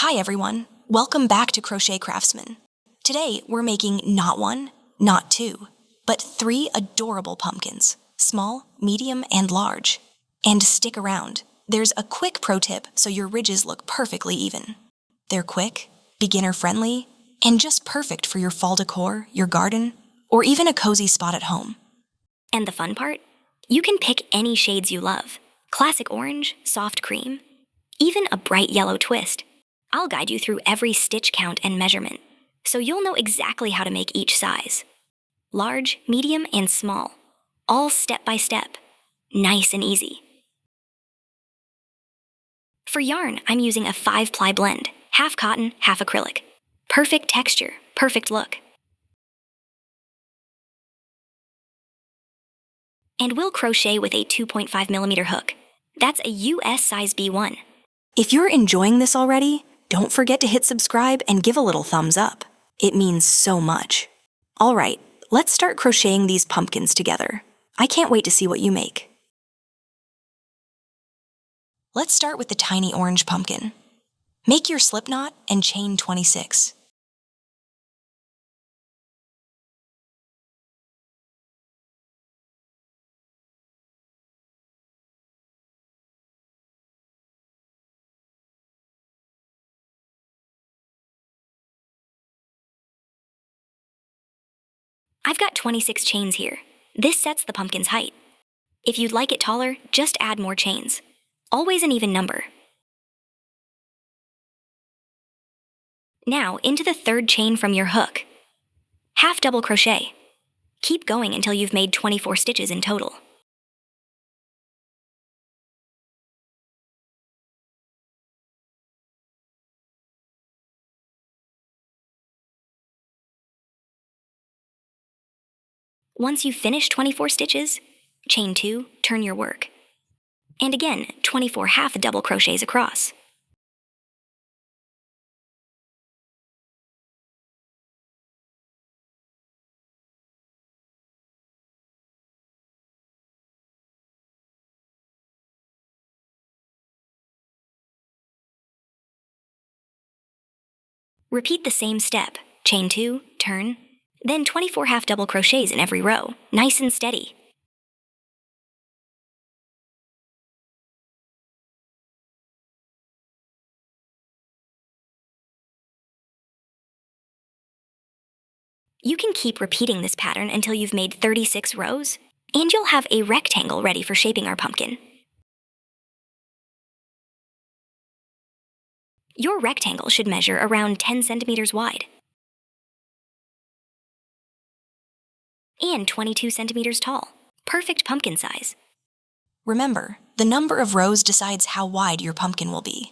Hi everyone, welcome back to Crochet Craftsman. Today we're making not one, not two, but 3 adorable pumpkins, small, medium, and large. And stick around, there's a quick pro tip so your ridges look perfectly even. They're quick, beginner-friendly, and just perfect for your fall decor, your garden, or even a cozy spot at home. And the fun part? You can pick any shades you love. Classic orange, soft cream, even a bright yellow twist. I'll guide you through every stitch count and measurement, so you'll know exactly how to make each size. Large, medium, and small. All step by step. Nice and easy. For yarn, I'm using a 5-ply blend, half cotton, half acrylic. Perfect texture, perfect look. And we'll crochet with a 2.5mm hook. That's a US size B1. If you're enjoying this already, don't forget to hit subscribe and give a little thumbs up. It means so much. All right, let's start crocheting these pumpkins together. I can't wait to see what you make. Let's start with the tiny orange pumpkin. Make your slip knot and chain 26. I've got 26 chains here. This sets the pumpkin's height. If you'd like it taller, just add more chains. Always an even number. Now, into the 3rd chain from your hook. Half double crochet. Keep going until you've made 24 stitches in total. Once you've finished 24 stitches, chain 2, turn your work. And again, 24 half double crochets across. Repeat the same step, chain 2, turn, then 24 half double crochets in every row, nice and steady. You can keep repeating this pattern until you've made 36 rows, and you'll have a rectangle ready for shaping our pumpkin. Your rectangle should measure around 10 centimeters wide and 22 centimeters tall. Perfect pumpkin size. Remember, the number of rows decides how wide your pumpkin will be.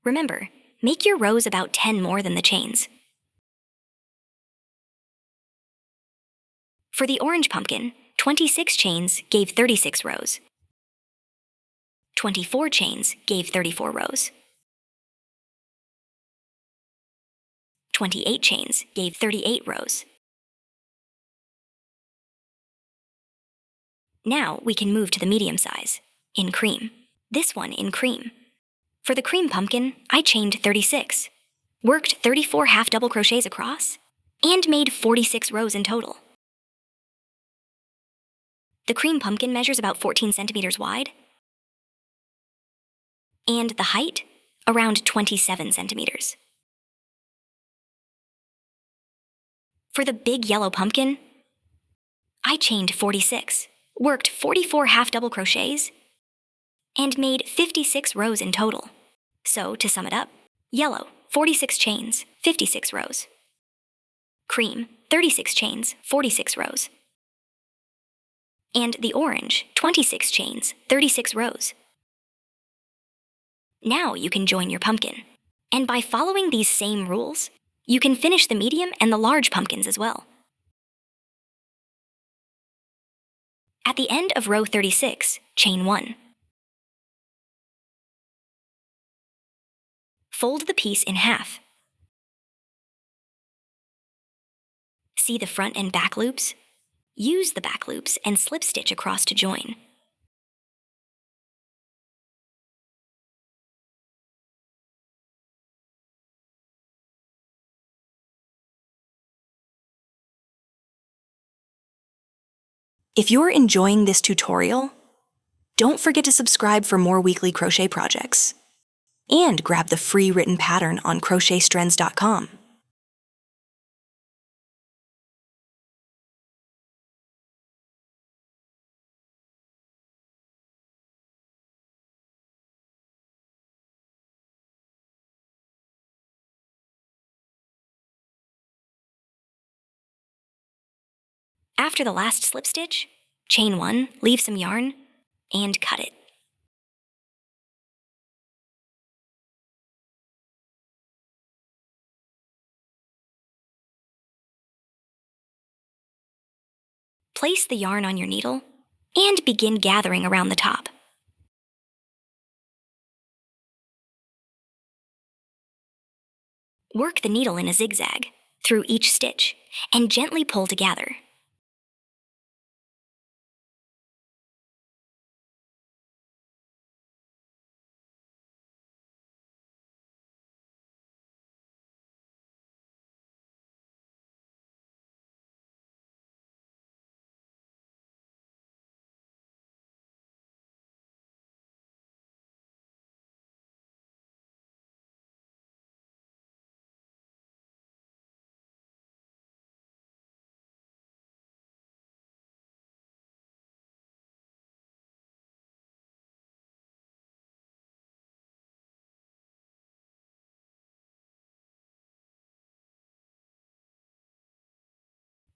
Remember, make your rows about 10 more than the chains. For the orange pumpkin, 26 chains gave 36 rows. 24 chains gave 34 rows. 28 chains gave 38 rows. Now we can move to the medium size, in cream. This one in cream. For the cream pumpkin, I chained 36, worked 34 half double crochets across, and made 46 rows in total. The cream pumpkin measures about 14 centimeters wide, and the height, around 27 centimeters. For the big yellow pumpkin, I chained 46, worked 44 half double crochets, and made 56 rows in total. So, to sum it up, yellow, 46 chains, 56 rows. Cream, 36 chains, 46 rows. And the orange, 26 chains, 36 rows. Now you can join your pumpkin. And by following these same rules, you can finish the medium and the large pumpkins as well. At the end of row 36, chain 1. Fold the piece in half. See the front and back loops? Use the back loops and slip stitch across to join. If you're enjoying this tutorial, don't forget to subscribe for more weekly crochet projects. And grab the free written pattern on crochetstrends.com. After the last slip stitch, chain 1, leave some yarn, and cut it. Place the yarn on your needle and begin gathering around the top. Work the needle in a zigzag through each stitch and gently pull to gather.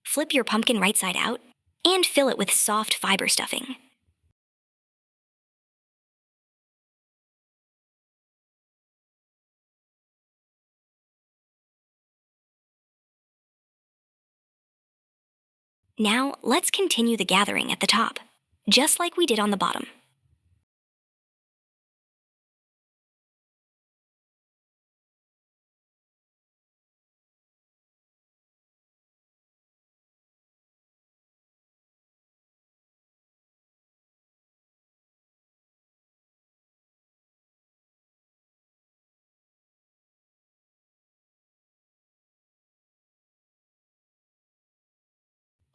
Flip your pumpkin right side out and fill it with soft fiber stuffing. Now, let's continue the gathering at the top, just like we did on the bottom.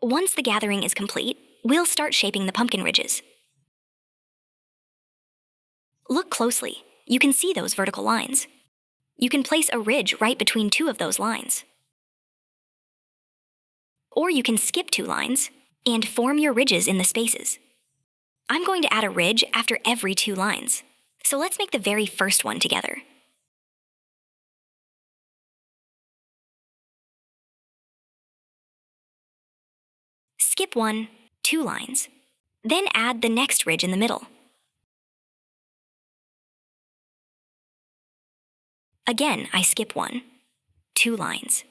Once the gathering is complete, we'll start shaping the pumpkin ridges. Look closely. You can see those vertical lines. You can place a ridge right between two of those lines. Or you can skip 2 lines and form your ridges in the spaces. I'm going to add a ridge after every 2 lines, so let's make the very first one together. Skip 1, 2 lines, then add the next ridge in the middle. Again, I skip 1, 2 lines,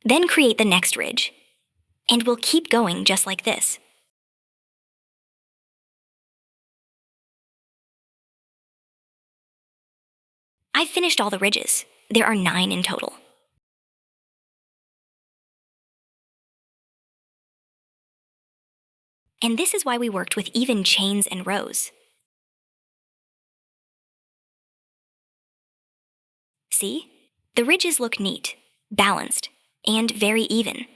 then create the next ridge, and we'll keep going just like this. I've finished all the ridges. There are 9 in total. And this is why we worked with even chains and rows. See? The ridges look neat, balanced, and very even.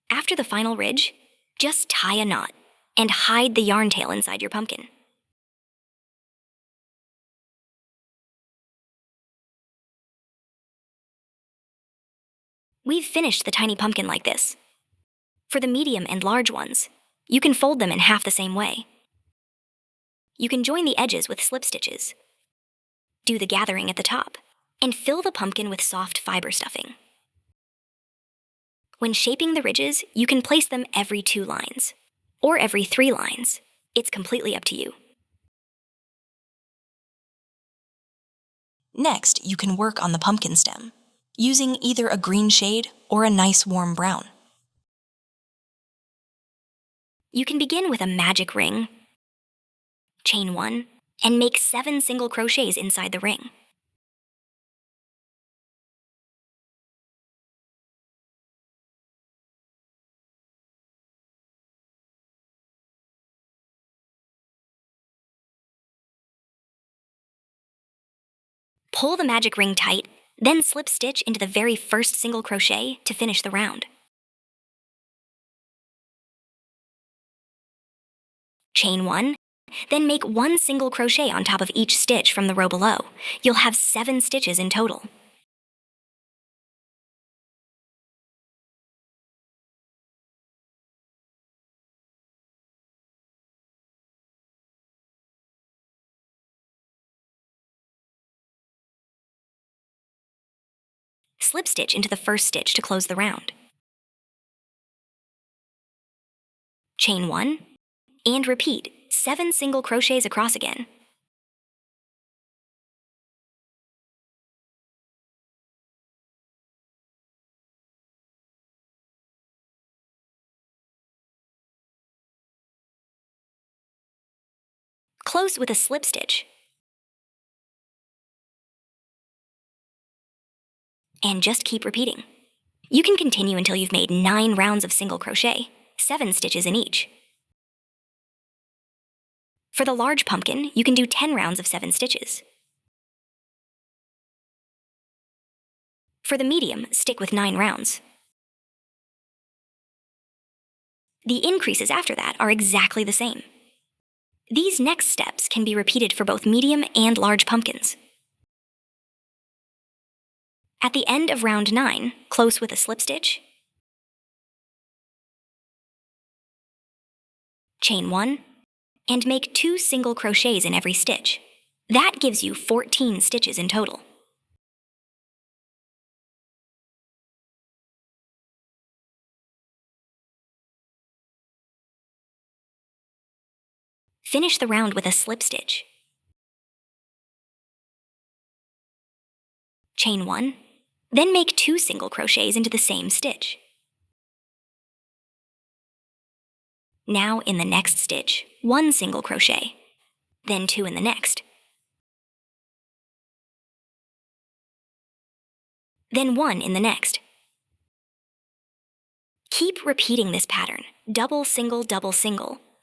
After the final ridge, just tie a knot and hide the yarn tail inside your pumpkin. We've finished the tiny pumpkin like this. For the medium and large ones, you can fold them in half the same way. You can join the edges with slip stitches, do the gathering at the top, and fill the pumpkin with soft fiber stuffing. When shaping the ridges, you can place them every 2 lines, or every 3 lines. It's completely up to you. Next, you can work on the pumpkin stem, using either a green shade or a nice warm brown. You can begin with a magic ring, chain 1, and make 7 single crochets inside the ring. Pull the magic ring tight, then slip stitch into the very first single crochet to finish the round. Chain 1, then make 1 single crochet on top of each stitch from the row below. You'll have 7 stitches in total. Slip stitch into the first stitch to close the round. Chain 1, and repeat 7 single crochets across again. Close with a slip stitch. And just keep repeating. You can continue until you've made 9 rounds of single crochet, 7 stitches in each. For the large pumpkin, you can do 10 rounds of 7 stitches. For the medium, stick with 9 rounds. The increases after that are exactly the same. These next steps can be repeated for both medium and large pumpkins. At the end of round 9, close with a slip stitch, chain 1, and make 2 single crochets in every stitch. That gives you 14 stitches in total. Finish the round with a slip stitch. Chain 1, then make 2 single crochets into the same stitch. Now in the next stitch, 1 single crochet, then 2 in the next, then 1 in the next. Keep repeating this pattern, double, single,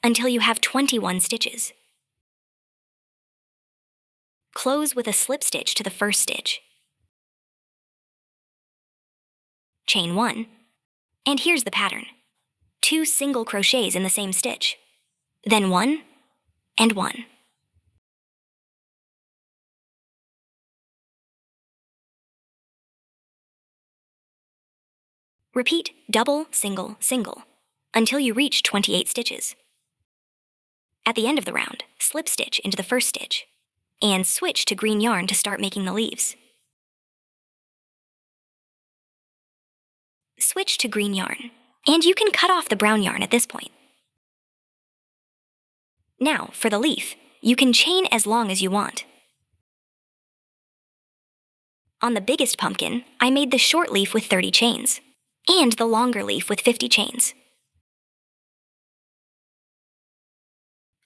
until you have 21 stitches. Close with a slip stitch to the first stitch. Chain 1, and here's the pattern. 2 single crochets in the same stitch, then 1 and 1. Repeat double, single, until you reach 28 stitches. At the end of the round, slip stitch into the first stitch, and switch to green yarn to start making the leaves. Switch to green yarn, and you can cut off the brown yarn at this point. Now, for the leaf, you can chain as long as you want. On the biggest pumpkin, I made the short leaf with 30 chains, and the longer leaf with 50 chains.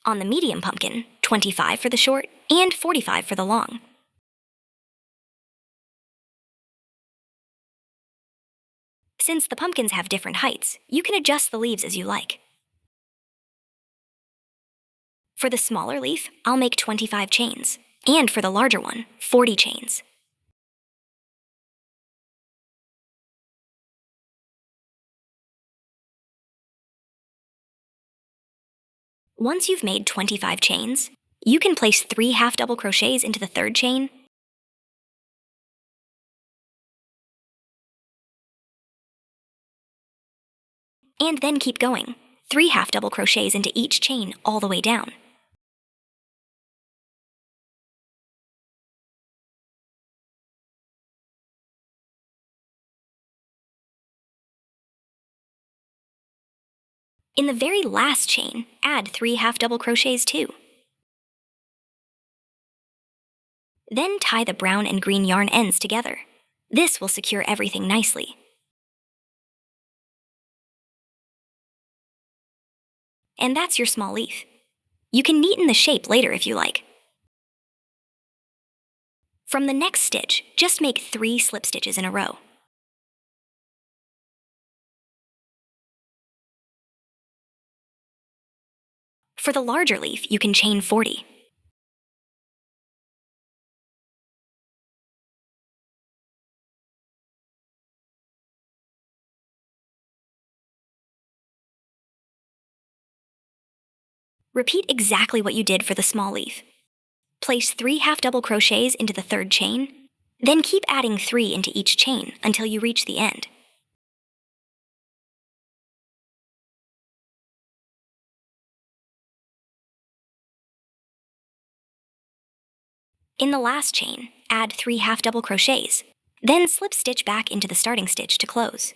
On the medium pumpkin, 25 for the short and 45 for the long. Since the pumpkins have different heights, you can adjust the leaves as you like. For the smaller leaf, I'll make 25 chains, and for the larger one, 40 chains. Once you've made 25 chains, you can place 3 half double crochets into the third chain, and then keep going, 3 half double crochets into each chain all the way down. In the very last chain, add 3 half double crochets too. Then tie the brown and green yarn ends together. This will secure everything nicely. And that's your small leaf. You can neaten the shape later if you like. From the next stitch, just make 3 slip stitches in a row. For the larger leaf, you can chain 40. Repeat exactly what you did for the small leaf. Place 3 half double crochets into the third chain, then keep adding 3 into each chain until you reach the end. In the last chain, add 3 half double crochets, then slip stitch back into the starting stitch to close.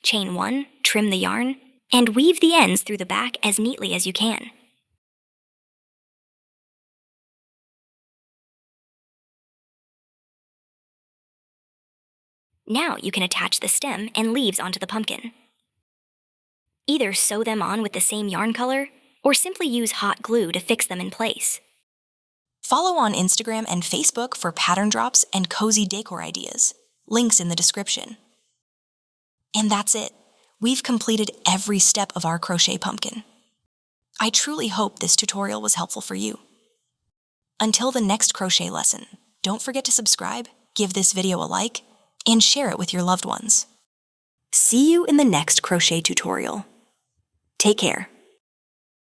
Chain 1, trim the yarn, and weave the ends through the back as neatly as you can. Now you can attach the stem and leaves onto the pumpkin. Either sew them on with the same yarn color, or simply use hot glue to fix them in place. Follow on Instagram and Facebook for pattern drops and cozy decor ideas. Links in the description. And that's it. We've completed every step of our crochet pumpkin. I truly hope this tutorial was helpful for you. Until the next crochet lesson, don't forget to subscribe, give this video a like, and share it with your loved ones. See you in the next crochet tutorial. Take care.